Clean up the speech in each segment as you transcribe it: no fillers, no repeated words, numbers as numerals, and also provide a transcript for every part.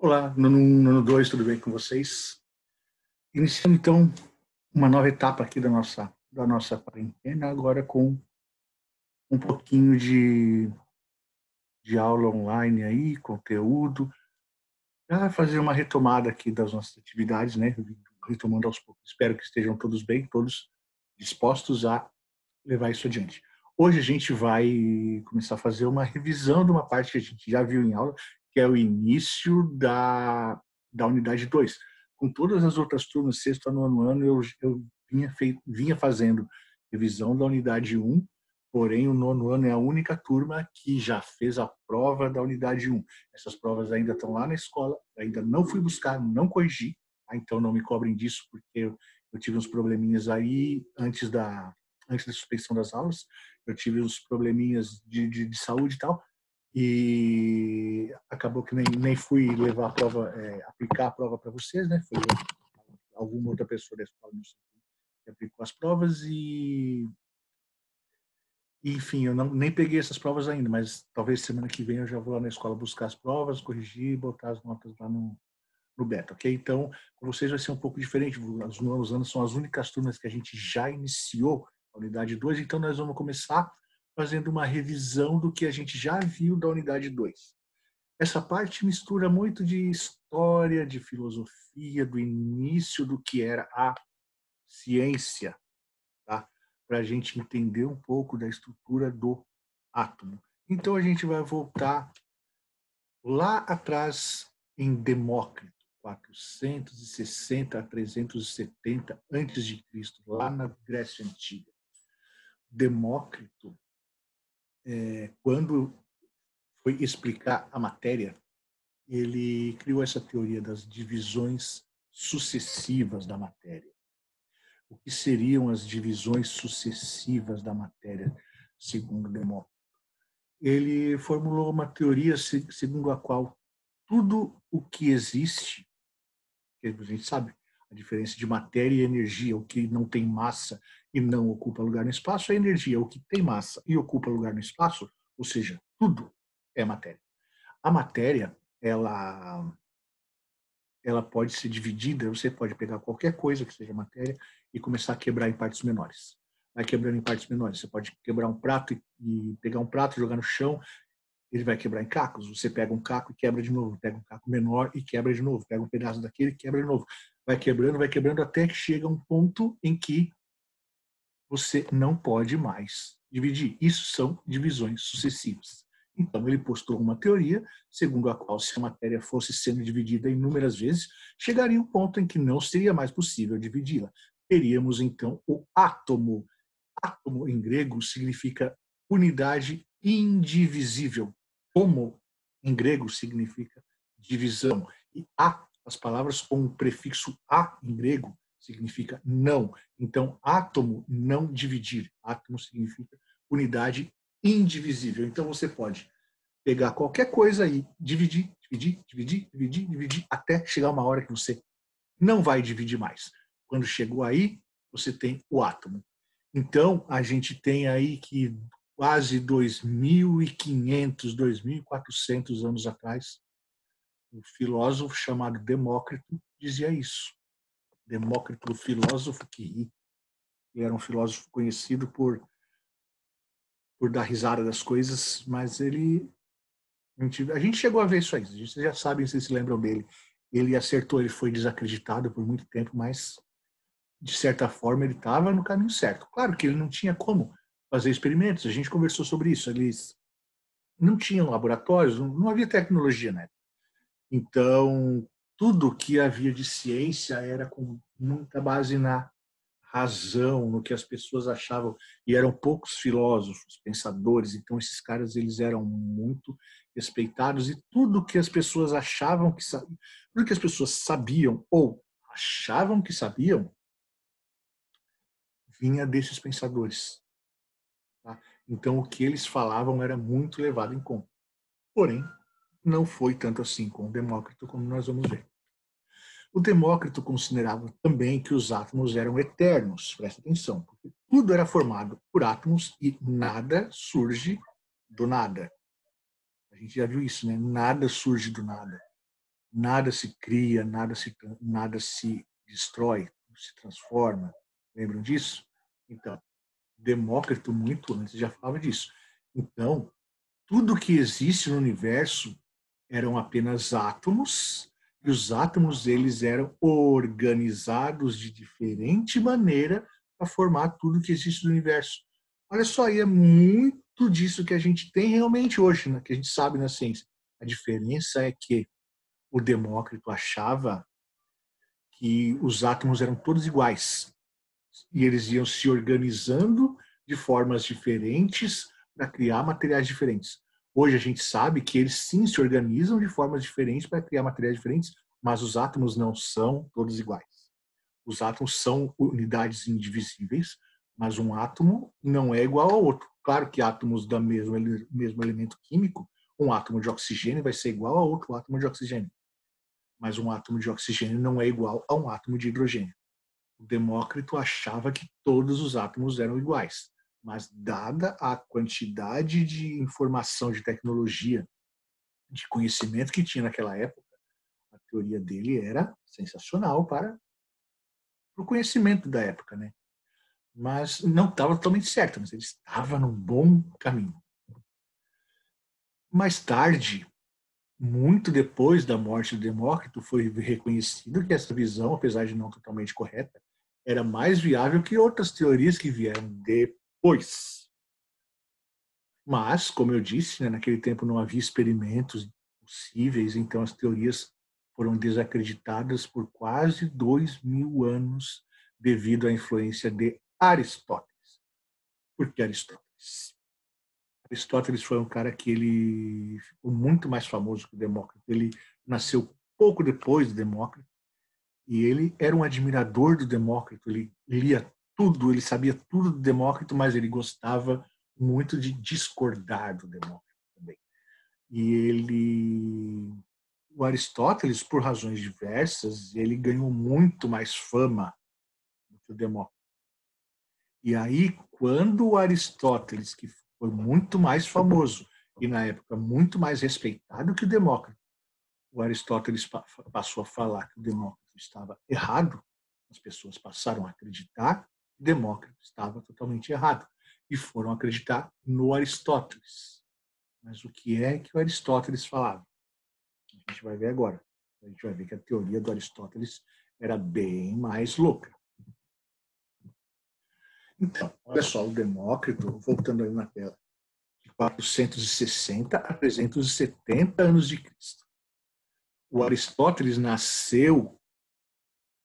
Olá, Nono 2, tudo bem com vocês? Iniciando então uma nova etapa aqui da nossa quarentena, agora com um pouquinho de aula online aí, conteúdo, para fazer uma retomada aqui das nossas atividades, né? Retomando aos poucos. Espero que estejam todos bem, todos dispostos a levar isso adiante. Hoje a gente vai começar a fazer uma revisão de uma parte que a gente já viu em aula, que é o início da unidade 2. Com todas as outras turmas, sexto a nono ano, eu vinha fazendo revisão da unidade 1, porém o nono ano é a única turma que já fez a prova da unidade 1. Essas provas ainda estão lá na escola, ainda não fui buscar, não corrigi, tá? Então não me cobrem disso, porque eu tive uns probleminhas aí antes da suspensão das aulas, eu tive uns probleminhas de saúde e tal, e acabou que nem fui levar a prova, aplicar a prova para vocês, né? Foi alguma outra pessoa da escola que aplicou as provas enfim, eu nem peguei essas provas ainda, mas talvez semana que vem eu já vou lá na escola buscar as provas, corrigir e botar as notas lá no beta, ok? Então, com vocês vai ser um pouco diferente. Os novos anos são as únicas turmas que a gente já iniciou a unidade 2, então nós vamos começar fazendo uma revisão do que a gente já viu da unidade 2. Essa parte mistura muito de história, de filosofia, do início do que era a ciência, tá? Para a gente entender um pouco da estrutura do átomo. Então a gente vai voltar lá atrás em Demócrito, 460 a 370 a.C., lá na Grécia Antiga. Demócrito, quando foi explicar a matéria, ele criou essa teoria das divisões sucessivas da matéria. O que seriam as divisões sucessivas da matéria, segundo Demócrito? Ele formulou uma teoria segundo a qual tudo o que existe, que a gente sabe a diferença de matéria e energia, o que não tem massa e não ocupa lugar no espaço, é energia. O que tem massa e ocupa lugar no espaço, ou seja, tudo é matéria. A matéria, ela pode ser dividida, você pode pegar qualquer coisa que seja matéria e começar a quebrar em partes menores. Vai quebrando em partes menores. Você pode quebrar um prato e pegar um prato e jogar no chão, ele vai quebrar em cacos. Você pega um caco e quebra de novo, pega um caco menor e quebra de novo, pega um pedaço daquele e quebra de novo. Vai quebrando até que chega um ponto em que você não pode mais dividir. Isso são divisões sucessivas. Então, ele postulou uma teoria segundo a qual, se a matéria fosse sendo dividida inúmeras vezes, chegaria um ponto em que não seria mais possível dividi-la. Teríamos, então, o átomo. Átomo, em grego, significa unidade indivisível. Homo, em grego, significa divisão. E as palavras com o prefixo a, em grego, significa não. Então, átomo, não dividir. Átomo significa unidade indivisível. Então, você pode pegar qualquer coisa e dividir, até chegar uma hora que você não vai dividir mais. Quando chegou aí, você tem o átomo. Então, a gente tem aí que quase 2.500, 2.400 anos atrás, um filósofo chamado Demócrito dizia isso. Demócrito, o filósofo que ri. Ele era um filósofo conhecido por dar risada das coisas, mas a gente chegou a ver isso aí. Vocês já sabem, vocês se lembram dele. Ele acertou, ele foi desacreditado por muito tempo, mas de certa forma ele estava no caminho certo. Claro que ele não tinha como fazer experimentos, a gente conversou sobre isso. Eles não tinham laboratórios, não havia tecnologia, né? Então, tudo que havia de ciência era com muita base na razão, no que as pessoas achavam, e eram poucos filósofos, pensadores, então esses caras eles eram muito respeitados, e tudo que as pessoas achavam que sabiam, tudo que as pessoas sabiam ou achavam que sabiam, vinha desses pensadores. Tá? Então o que eles falavam era muito levado em conta. Porém, não foi tanto assim com o Demócrito, como nós vamos ver. O Demócrito considerava também que os átomos eram eternos, presta atenção, porque tudo era formado por átomos e nada surge do nada. A gente já viu isso, né? Nada surge do nada. nada se cria, nada se destrói, se transforma. Lembram disso? Então, Demócrito, muito antes, já falava disso. Então, tudo que existe no universo eram apenas átomos, e os átomos eles eram organizados de diferente maneira para formar tudo que existe no universo. Olha só, e é muito disso que a gente tem realmente hoje, né? Que a gente sabe na ciência. A diferença é que o Demócrito achava que os átomos eram todos iguais e eles iam se organizando de formas diferentes para criar materiais diferentes. Hoje a gente sabe que eles sim se organizam de formas diferentes para criar materiais diferentes, mas os átomos não são todos iguais. Os átomos são unidades indivisíveis, mas um átomo não é igual ao outro. Claro que átomos do mesmo elemento químico, um átomo de oxigênio vai ser igual a outro átomo de oxigênio, mas um átomo de oxigênio não é igual a um átomo de hidrogênio. O Demócrito achava que todos os átomos eram iguais, mas dada a quantidade de informação, de tecnologia, de conhecimento que tinha naquela época, a teoria dele era sensacional para o conhecimento da época, né? Mas não estava totalmente certo, mas ele estava num bom caminho. Mais tarde, muito depois da morte do Demócrito, foi reconhecido que essa visão, apesar de não totalmente correta, era mais viável que outras teorias que vieram depois. Mas, como eu disse, né, naquele tempo não havia experimentos possíveis, então as teorias foram desacreditadas por quase 2000 anos devido à influência de Aristóteles. Por que Aristóteles? Aristóteles foi um cara que ele ficou muito mais famoso que o Demócrito. Ele nasceu pouco depois do Demócrito e ele era um admirador do Demócrito. Ele lia tudo, ele sabia tudo do Demócrito, mas ele gostava muito de discordar do Demócrito também. E o Aristóteles, por razões diversas, ele ganhou muito mais fama do que o Demócrito. E aí, quando o Aristóteles, que foi muito mais famoso e na época muito mais respeitado que o Demócrito, o Aristóteles passou a falar que o Demócrito estava errado, as pessoas passaram a acreditar que o Demócrito estava totalmente errado e foram acreditar no Aristóteles. Mas o que é que o Aristóteles falava? A gente vai ver agora. A gente vai ver que a teoria do Aristóteles era bem mais louca. Então, olha só, o Demócrito, voltando aí na tela, de 460 a 370 anos de Cristo. O Aristóteles nasceu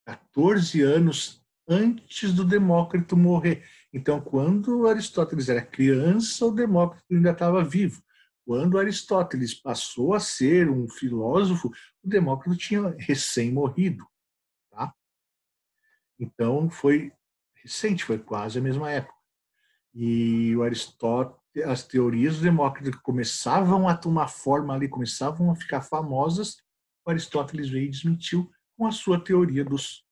14 anos antes do Demócrito morrer. Então, quando Aristóteles era criança, o Demócrito ainda estava vivo. Quando Aristóteles passou a ser um filósofo, o Demócrito tinha recém-morrido. Tá? Então, foi recente, foi quase a mesma época. E o Aristóteles, as teorias do Demócrito que começavam a tomar forma ali, começavam a ficar famosas, o Aristóteles veio e desmentiu com a sua teoria dos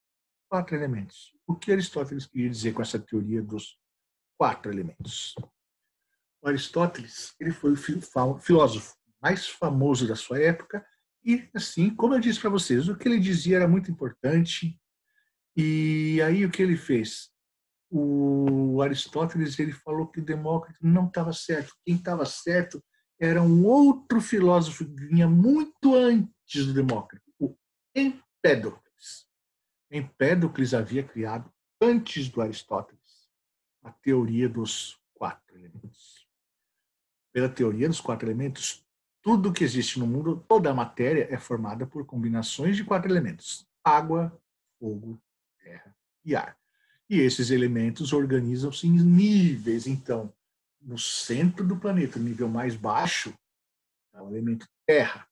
4 elementos. O que Aristóteles queria dizer com essa teoria dos 4 elementos? O Aristóteles, ele foi o filósofo mais famoso da sua época e, assim, como eu disse para vocês, o que ele dizia era muito importante. E aí o que ele fez? O Aristóteles ele falou que o Demócrito não estava certo. Quem estava certo era um outro filósofo que vinha muito antes do Demócrito, o Empédocles. Empédocles havia criado, antes do Aristóteles, a teoria dos 4 elementos. Pela teoria dos 4 elementos, tudo que existe no mundo, toda a matéria é formada por combinações de 4 elementos: água, fogo, terra e ar. E esses elementos organizam-se em níveis. Então, no centro do planeta, no nível mais baixo, é o elemento terra.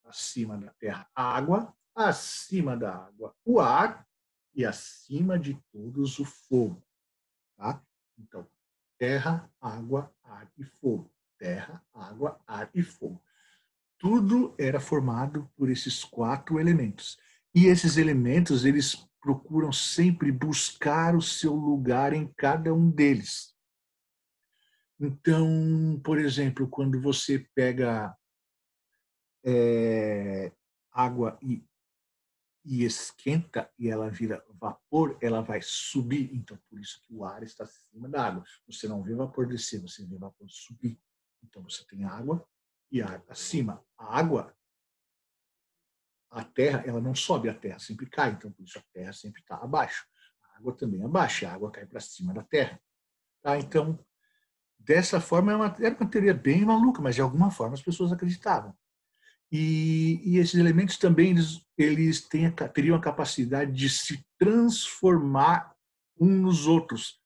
Acima da terra, água. Acima da água, o ar. E acima de todos, o fogo. Tá? Então, terra, água, ar e fogo. Terra, água, ar e fogo. Tudo era formado por esses 4 elementos. E esses elementos, eles procuram sempre buscar o seu lugar em cada um deles. Então, por exemplo, quando você pega água e esquenta e ela vira vapor, ela vai subir. Então, por isso que o ar está acima da água. Você não vê vapor descer, você vê vapor subir. Então, você tem água e ar acima. A água, a terra, ela não sobe, a terra sempre cai. Então, por isso a terra sempre está abaixo. A água também abaixa, a água cai para cima da terra. Tá? Então, dessa forma, era uma teoria bem maluca, mas de alguma forma as pessoas acreditavam. E esses elementos também eles teriam a capacidade de se transformar uns nos outros,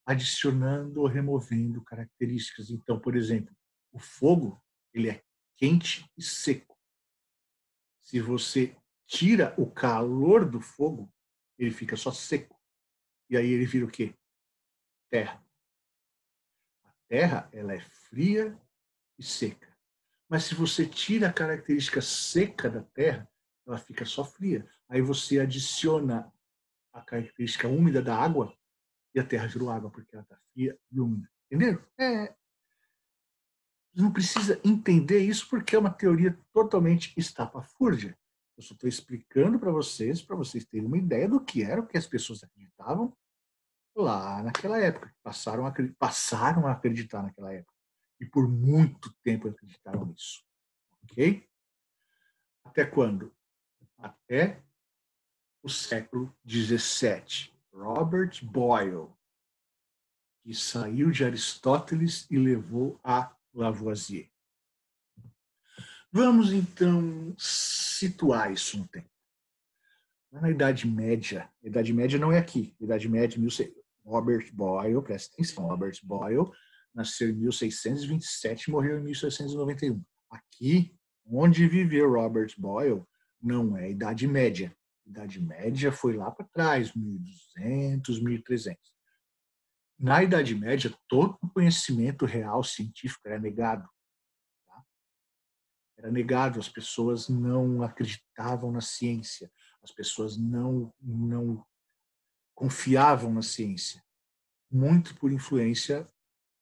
adicionando ou removendo características. Então, por exemplo, o fogo ele é quente e seco. Se você tira o calor do fogo, ele fica só seco. E aí ele vira o quê? Terra. A terra ela é fria e seca. Mas se você tira a característica seca da terra, ela fica só fria. Aí você adiciona a característica úmida da água e a terra virou água, porque ela está fria e úmida. Entenderam? Não precisa entender isso porque é uma teoria totalmente estapafúrdia. Eu só estou explicando para vocês terem uma ideia do que era o que as pessoas acreditavam lá naquela época. Passaram a acreditar naquela época. E por muito tempo acreditaram nisso. Ok? Até quando? Até o século XVII. Robert Boyle, que saiu de Aristóteles e levou a Lavoisier. Vamos, então, situar isso no tempo. Na Idade Média, a Idade Média não é aqui, a Idade Média, Robert Boyle, presta atenção, Robert Boyle nasceu em 1627 e morreu em 1691. Aqui, onde viveu Robert Boyle, não é Idade Média. Idade Média foi lá para trás, 1200, 1300. Na Idade Média, todo o conhecimento real científico era negado. Tá? Era negado, as pessoas não acreditavam na ciência, as pessoas não confiavam na ciência. Muito por influência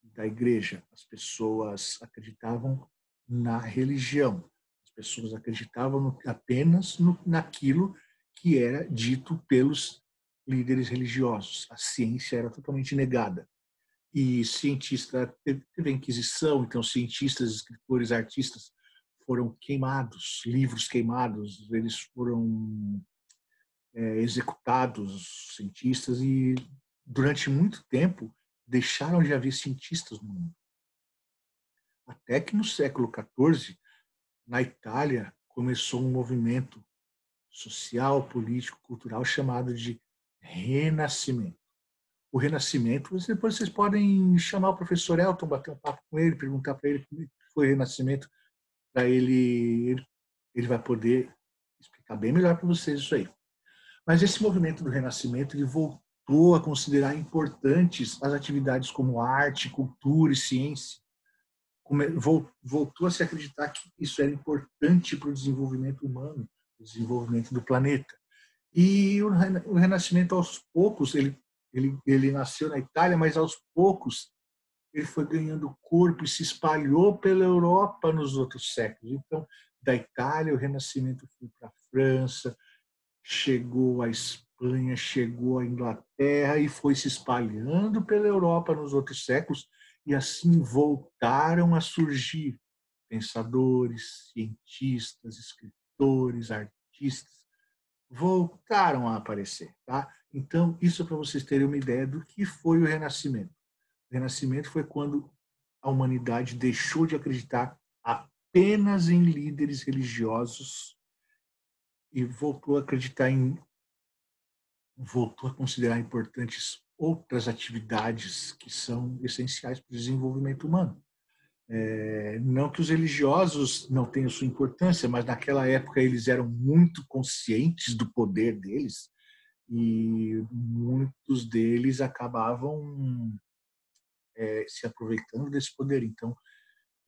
da igreja. As pessoas acreditavam na religião. As pessoas acreditavam apenas naquilo que era dito pelos líderes religiosos. A ciência era totalmente negada. E cientista teve a Inquisição, então cientistas, escritores, artistas foram queimados, livros queimados, eles foram executados, cientistas, e durante muito tempo deixaram de haver cientistas no mundo. Até que no século XIV, na Itália, começou um movimento social, político, cultural chamado de Renascimento. O Renascimento, depois vocês podem chamar o professor Elton, bater um papo com ele, perguntar para ele como foi o Renascimento, para ele vai poder explicar bem melhor para vocês isso aí. Mas esse movimento do Renascimento ele voltou a considerar importantes as atividades como arte, cultura e ciência. Voltou a se acreditar que isso era importante para o desenvolvimento humano, o desenvolvimento do planeta. E o Renascimento, aos poucos, ele nasceu na Itália, mas aos poucos ele foi ganhando corpo e se espalhou pela Europa nos outros séculos. Então, da Itália, o Renascimento foi para a França, chegou à Espanha, chegou à Inglaterra e foi se espalhando pela Europa nos outros séculos, e assim voltaram a surgir pensadores, cientistas, escritores, artistas, voltaram a aparecer. Tá? Então, isso é para vocês terem uma ideia do que foi o Renascimento. O Renascimento foi quando a humanidade deixou de acreditar apenas em líderes religiosos e voltou a considerar importantes outras atividades que são essenciais para o desenvolvimento humano. Não que os religiosos não tenham sua importância, mas naquela época eles eram muito conscientes do poder deles e muitos deles acabavam se aproveitando desse poder. Então,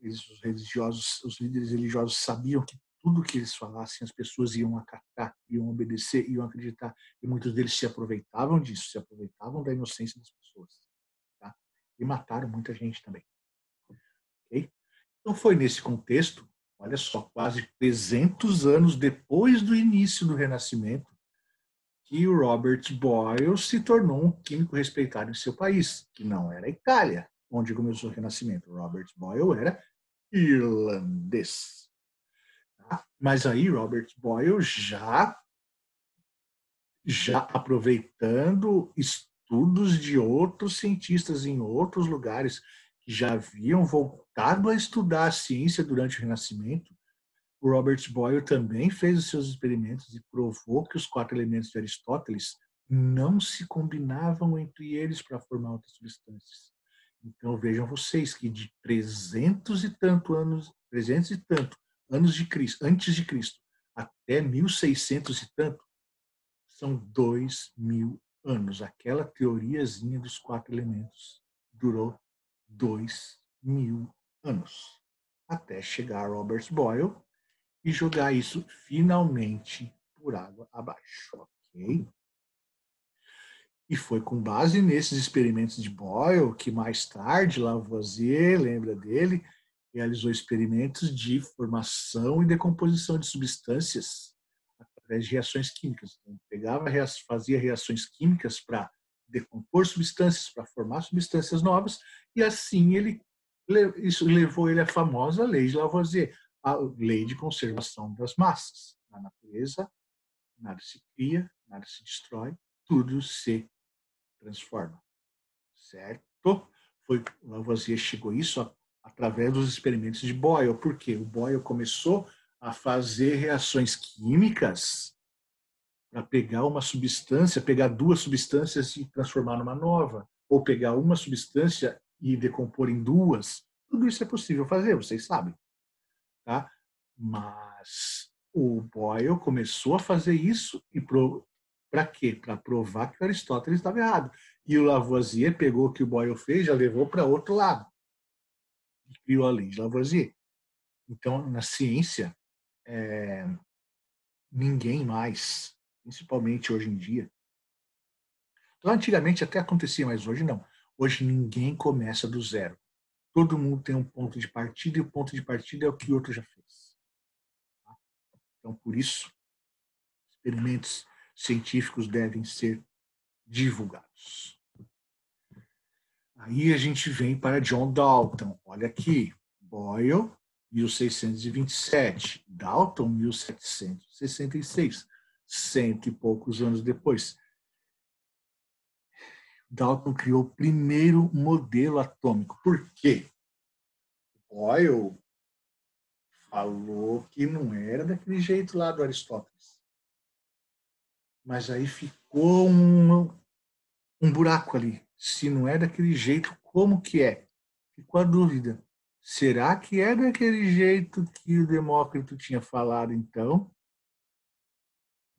os líderes religiosos sabiam que tudo que eles falassem as pessoas iam acatar, iam obedecer, iam acreditar. E muitos deles se aproveitavam disso, se aproveitavam da inocência das pessoas. Tá? E mataram muita gente também. Okay? Então foi nesse contexto, olha só, quase 300 anos depois do início do Renascimento, que o Robert Boyle se tornou um químico respeitado em seu país, que não era a Itália, onde começou o Renascimento. Robert Boyle era irlandês. Tá? Mas aí Robert Boyle já aproveitando estudos de outros cientistas em outros lugares que já haviam voltado a estudar a ciência durante o Renascimento, o Robert Boyle também fez os seus experimentos e provou que os 4 elementos de Aristóteles não se combinavam entre eles para formar outras substâncias. Então vejam vocês que de 300 de Cristo, antes de Cristo, até 1600 e tanto, são 2000 anos. Aquela teoriazinha dos 4 elementos durou 2000 anos, até chegar Robert Boyle e jogar isso finalmente por água abaixo, ok? E foi com base nesses experimentos de Boyle que mais tarde Lavoisier, lembra dele, realizou experimentos de formação e decomposição de substâncias através de reações químicas. Então, fazia reações químicas para decompor substâncias, para formar substâncias novas, e assim isso levou ele à famosa lei de Lavoisier, a lei de conservação das massas. Na natureza, nada se cria, nada se destrói, tudo se transforma. Certo? Lavoisier chegou a isso através dos experimentos de Boyle, porque o Boyle começou a fazer reações químicas para pegar uma substância, pegar 2 substâncias e transformar numa nova, ou pegar uma substância e decompor em 2. Tudo isso é possível fazer, vocês sabem. Tá? Mas o Boyle começou a fazer isso e para quê? Para provar que Aristóteles estava errado. E o Lavoisier pegou o que o Boyle fez e já levou para outro lado. E criou a lei de Lavoisier. Então, na ciência, ninguém mais, principalmente hoje em dia, então, antigamente até acontecia, mas hoje não. Hoje ninguém começa do zero. Todo mundo tem um ponto de partida e o ponto de partida é o que o outro já fez. Então, por isso, experimentos científicos devem ser divulgados. Aí a gente vem para John Dalton. Olha aqui, Boyle, 1627, Dalton, 1766, 100 e poucos anos depois. Dalton criou o primeiro modelo atômico. Por quê? Boyle falou que não era daquele jeito lá do Aristóteles. Mas aí ficou um buraco ali. Se não é daquele jeito, como que é? Ficou a dúvida. Será que é daquele jeito que o Demócrito tinha falado então?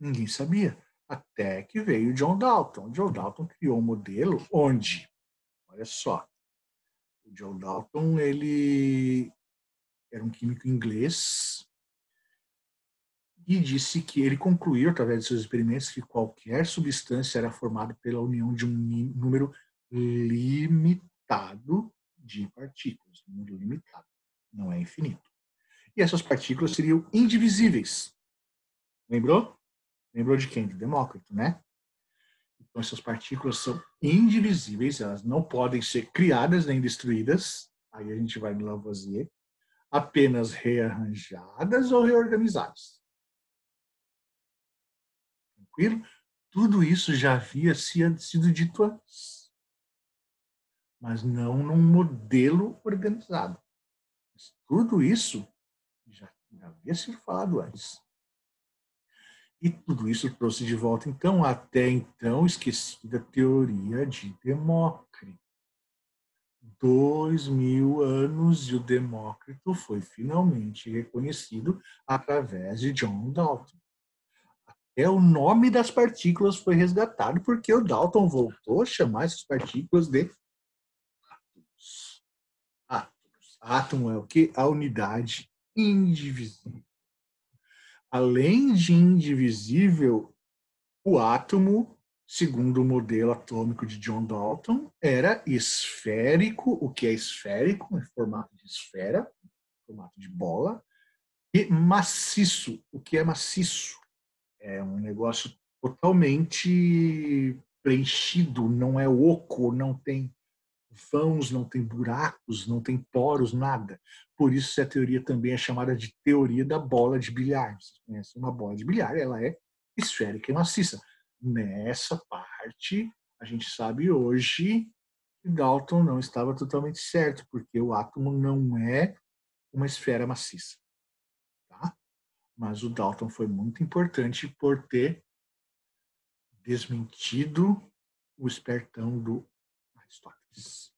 Ninguém sabia. Até que veio John Dalton. John Dalton criou um modelo onde, olha só, o John Dalton ele era um químico inglês e disse que ele concluiu, através de seus experimentos, que qualquer substância era formada pela união de um número limitado de partículas. Um número limitado, não é infinito. E essas partículas seriam indivisíveis. Lembrou? Lembrou de quem? Do Demócrito, né? Então, essas partículas são indivisíveis, elas não podem ser criadas nem destruídas. Aí a gente vai no Lavoisier. Apenas rearranjadas ou reorganizadas. Tranquilo? Tudo isso já havia sido dito antes, mas não num modelo organizado. Mas tudo isso já havia sido falado antes. E tudo isso trouxe de volta, então, até então esquecida teoria de Demócrito. 2000 anos e o Demócrito foi finalmente reconhecido através de John Dalton. O nome das partículas foi resgatado porque o Dalton voltou a chamar essas partículas de átomos. Átomos. Átomo é o que? A unidade indivisível. Além de indivisível, o átomo, segundo o modelo atômico de John Dalton, era esférico. O que é esférico? Em formato de esfera, em formato de bola. E maciço. O que é maciço? É um negócio totalmente preenchido, não é oco, não tem vãos, não tem buracos, não tem poros, nada. Por isso a teoria também é chamada de teoria da bola de bilhar. Vocês conhecem uma bola de bilhar, ela é esférica e maciça. Nessa parte, a gente sabe hoje que Dalton não estava totalmente certo, porque o átomo não é uma esfera maciça. Tá? Mas o Dalton foi muito importante por ter desmentido o espertão do Aristóteles.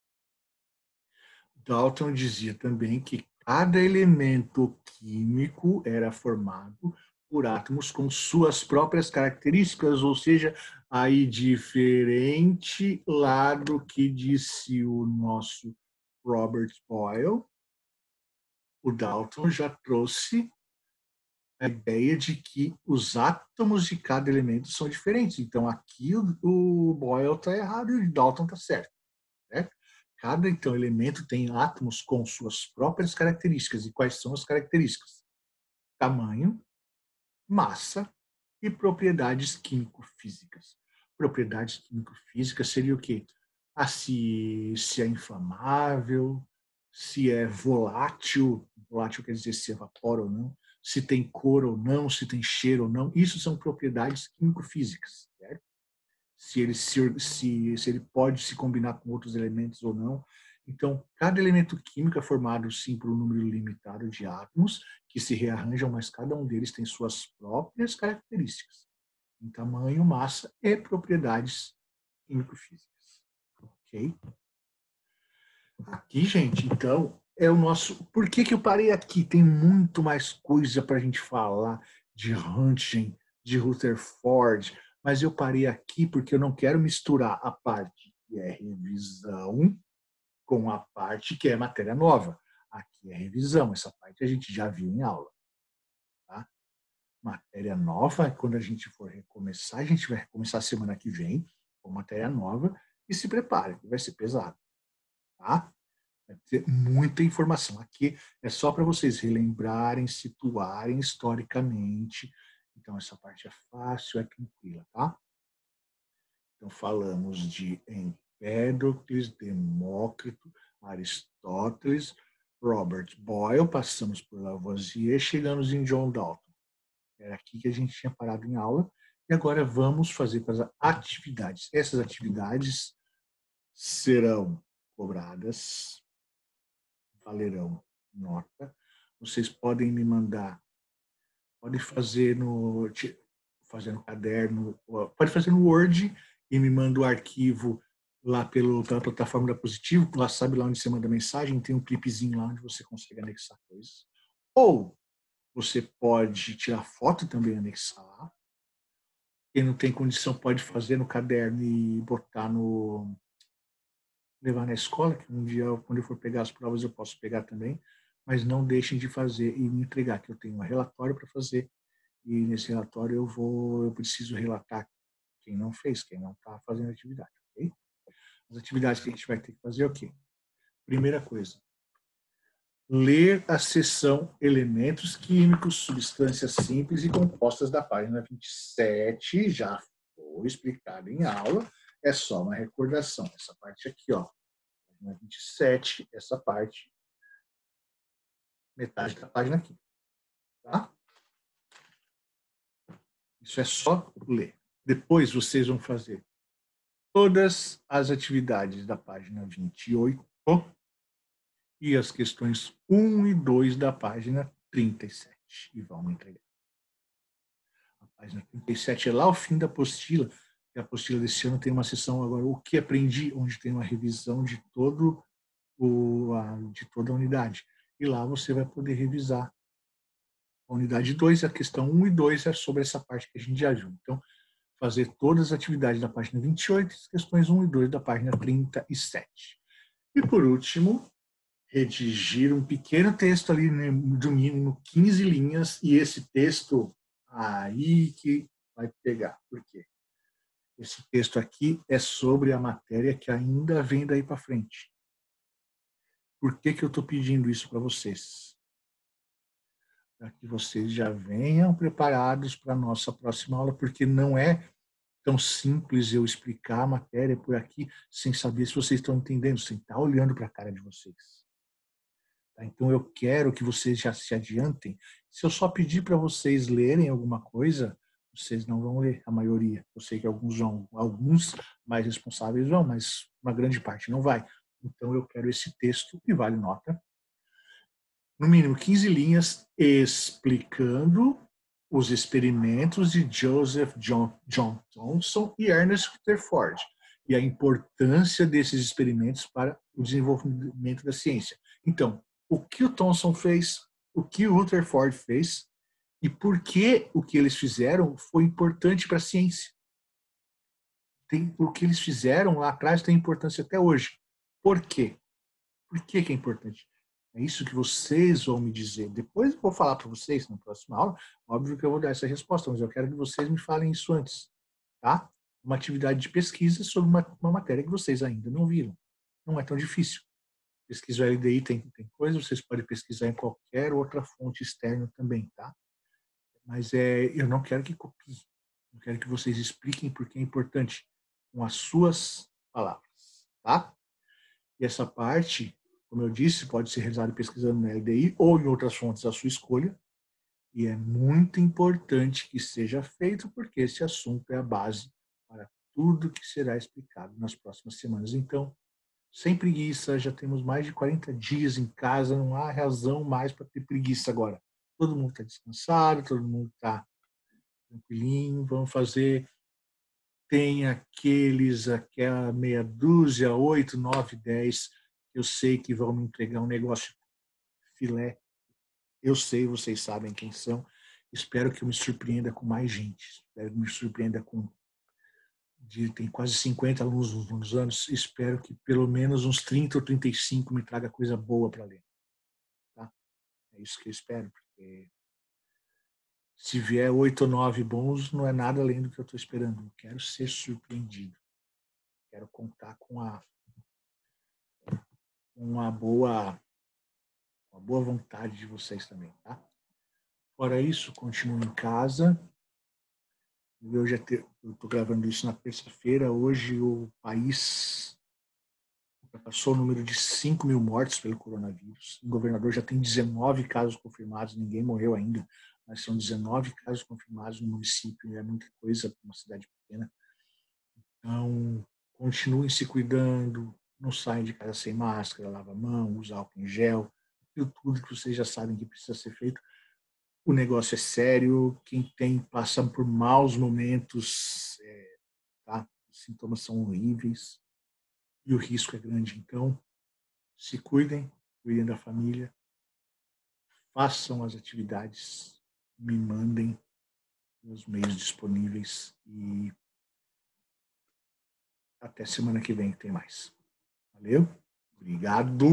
Dalton dizia também que cada elemento químico era formado por átomos com suas próprias características, ou seja, aí diferente lá do que disse o nosso Robert Boyle, o Dalton já trouxe a ideia de que os átomos de cada elemento são diferentes. Então, aqui o Boyle está errado e o Dalton está certo. Né? Cada, então, elemento tem átomos com suas próprias características. E quais são as características? Tamanho, massa e propriedades químico-físicas. Propriedades químico-físicas seria o quê? Se é inflamável, se é volátil, volátil quer dizer se evapora ou não, se tem cor ou não, se tem cheiro ou não. Isso são propriedades químico-físicas, certo? Se ele pode se combinar com outros elementos ou não. Então, cada elemento químico é formado, sim, por um número limitado de átomos que se rearranjam, mas cada um deles tem suas próprias características, em tamanho, massa e propriedades químico-físicas. Ok? Aqui, gente, então, é o nosso... Por que eu parei aqui? Tem muito mais coisa para a gente falar de Röntgen, de Rutherford, mas eu parei aqui porque eu não quero misturar a parte que é revisão com a parte que é matéria nova. Aqui é revisão, essa parte a gente já viu em aula. Tá? Matéria nova, quando a gente for recomeçar, a gente vai recomeçar semana que vem com matéria nova e se prepare, vai ser pesado. Tá? Vai ter muita informação. Aqui é só para vocês relembrarem, situarem historicamente. Então, essa parte é fácil, é tranquila, tá? Então, falamos de Empédocles, Demócrito, Aristóteles, Robert Boyle, passamos por Lavoisier, chegamos em John Dalton. Era aqui que a gente tinha parado em aula. E agora vamos fazer as atividades. Essas atividades serão cobradas, valerão nota. Vocês podem me mandar, pode fazer no caderno, pode fazer no Word e me manda o arquivo lá pela plataforma da Positivo, lá sabe lá onde você manda mensagem, tem um clipezinho lá onde você consegue anexar coisas. Ou você pode tirar foto também e anexar lá. Quem não tem condição pode fazer no caderno e botar no levar na escola, que um dia, quando eu for pegar as provas, eu posso pegar também, mas não deixem de fazer e me entregar, que eu tenho um relatório para fazer, e nesse relatório eu preciso relatar quem não fez, quem não está fazendo atividade, ok? As atividades que a gente vai ter que fazer é o quê? Primeira coisa, ler a seção Elementos Químicos, Substâncias Simples e Compostas da página 27, já foi explicado em aula, é só uma recordação. Essa parte aqui, ó, página 27, essa parte, metade da página aqui. Tá? Isso é só ler. Depois vocês vão fazer todas as atividades da página 28 e as questões 1 e 2 da página 37 e vão me entregar. A página 37 é lá o fim da apostila, e a apostila desse ano tem uma seção agora, o que aprendi, onde tem uma revisão de toda a unidade. E lá você vai poder revisar a unidade 2, a questão 1 e 2 é sobre essa parte que a gente já viu. Então, fazer todas as atividades da página 28, as questões 1 e 2 da página 37. E, por último, redigir um pequeno texto ali, do mínimo 15 linhas, e esse texto aí que vai pegar. Por quê? Esse texto aqui é sobre a matéria que ainda vem daí para frente. Por que eu estou pedindo isso para vocês? para que vocês já venham preparados para a nossa próxima aula, porque não é tão simples eu explicar a matéria por aqui sem saber se vocês estão entendendo, sem estar olhando para a cara de vocês. Tá? Então, eu quero que vocês já se adiantem. Se eu só pedir para vocês lerem alguma coisa, vocês não vão ler, a maioria. Eu sei que alguns vão, alguns mais responsáveis vão, mas uma grande parte não vai. Então, eu quero esse texto, e vale nota, no mínimo 15 linhas, explicando os experimentos de Joseph John Thomson e Ernest Rutherford e a importância desses experimentos para o desenvolvimento da ciência. Então, o que o Thomson fez, o que o Rutherford fez e por que o que eles fizeram foi importante para a ciência. O que eles fizeram lá atrás tem importância até hoje. Por quê? Por que é importante? É isso que vocês vão me dizer. Depois eu vou falar para vocês na próxima aula. Óbvio que eu vou dar essa resposta, mas eu quero que vocês me falem isso antes. Tá? Uma atividade de pesquisa sobre uma matéria que vocês ainda não viram. Não é tão difícil. Pesquisa o LDI tem coisa, vocês podem pesquisar em qualquer outra fonte externa também, tá? Mas eu não quero que copiem. Eu quero que vocês expliquem por que é importante com as suas palavras, tá? E essa parte, como eu disse, pode ser realizada pesquisando na LDI ou em outras fontes à sua escolha. E é muito importante que seja feito, porque esse assunto é a base para tudo que será explicado nas próximas semanas. Então, sem preguiça, já temos mais de 40 dias em casa, não há razão mais para ter preguiça agora. Todo mundo está descansado, todo mundo está tranquilinho, vamos fazer. Tem aquela meia dúzia, 8, 9, 10, que eu sei que vão me entregar um negócio filé. Eu sei, vocês sabem quem são. Espero que eu me surpreenda com mais gente. Espero que me surpreenda com. Tem quase 50 alunos nos anos. Espero que pelo menos uns 30 ou 35 me traga coisa boa para ler. Tá? É isso que eu espero, porque se vier 8 ou 9 bons, não é nada além do que eu estou esperando. Eu quero ser surpreendido. Quero contar com uma boa vontade de vocês também, tá? Fora isso, continuo em casa. Eu estou gravando isso na terça-feira. Hoje o país passou o número de 5 mil mortes pelo coronavírus. O governador já tem 19 casos confirmados, ninguém morreu ainda, mas são 19 casos confirmados no município, é muita coisa para uma cidade pequena. Então, continuem se cuidando, não saiam de casa sem máscara, lava a mão, usa álcool em gel, tudo que vocês já sabem que precisa ser feito. O negócio é sério, quem tem passa por maus momentos, tá? Os sintomas são horríveis e o risco é grande. Então, se cuidem, cuidem da família, façam as atividades, me mandem nos meios disponíveis e até semana que vem que tem mais. Valeu? Obrigado.